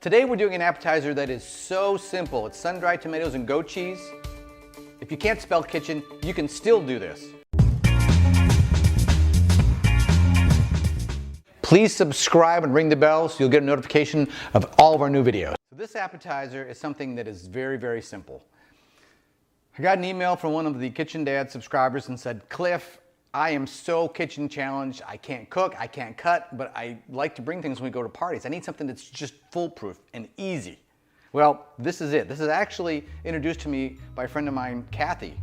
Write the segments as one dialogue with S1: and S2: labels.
S1: Today we're doing an appetizer that is so simple. It's sun-dried tomatoes and goat cheese. If you can't spell kitchen, you can still do this. Please subscribe and ring the bell so you'll get a notification of all of our new videos. So this appetizer is something that is very, very simple. I got an email from one of the Kitchen Dad subscribers and said, Cliff, I am so kitchen challenged. I can't cook, I can't cut, but I like to bring things when we go to parties. I need something that's just foolproof and easy. Well, this is it. This is actually introduced to me by a friend of mine, Kathy.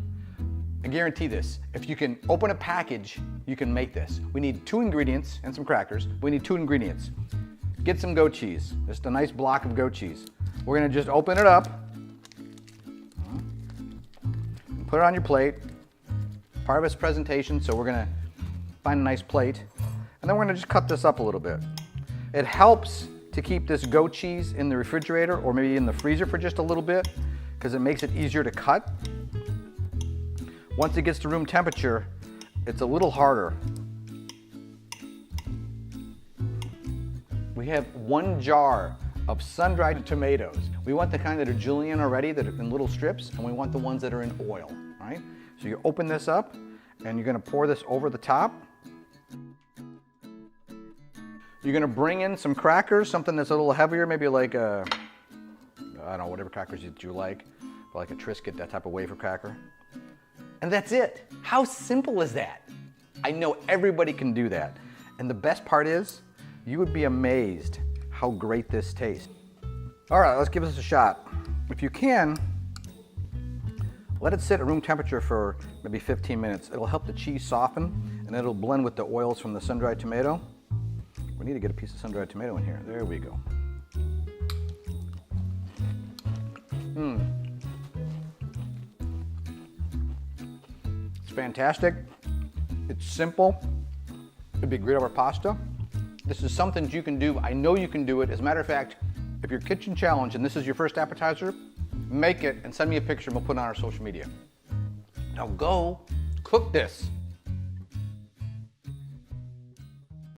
S1: I guarantee this. If you can open a package, you can make this. We need 2 ingredients and some crackers. We need 2 ingredients. Get some goat cheese, just a nice block of goat cheese. We're gonna just open it up, put it on your plate. Part of its presentation, so we're gonna find a nice plate, and then we're gonna just cut this up a little bit. It helps to keep this goat cheese in the refrigerator or maybe in the freezer for just a little bit because it makes it easier to cut. Once it gets to room temperature, it's a little harder. We have 1 jar of sun-dried tomatoes. We want the kind that are julienne already, that are in little strips, and we want the ones that are in oil, right? So you open this up and you're gonna pour this over the top. You're gonna bring in some crackers, something that's a little heavier, maybe like a, I don't know, whatever crackers you like a Triscuit, that type of wafer cracker. And that's it. How simple is that? I know everybody can do that. And the best part is, you would be amazed how great this tastes. All right, let's give this a shot. If you can, let it sit at room temperature for maybe 15 minutes. It'll help the cheese soften and it'll blend with the oils from the sun-dried tomato. We need to get a piece of sun-dried tomato in here. There we go. It's fantastic. It's simple. It'd be great over pasta. This is something you can do. I know you can do it. As a matter of fact, if you're kitchen challenged and this is your first appetizer, make it and send me a picture and we'll put it on our social media. Now go cook this.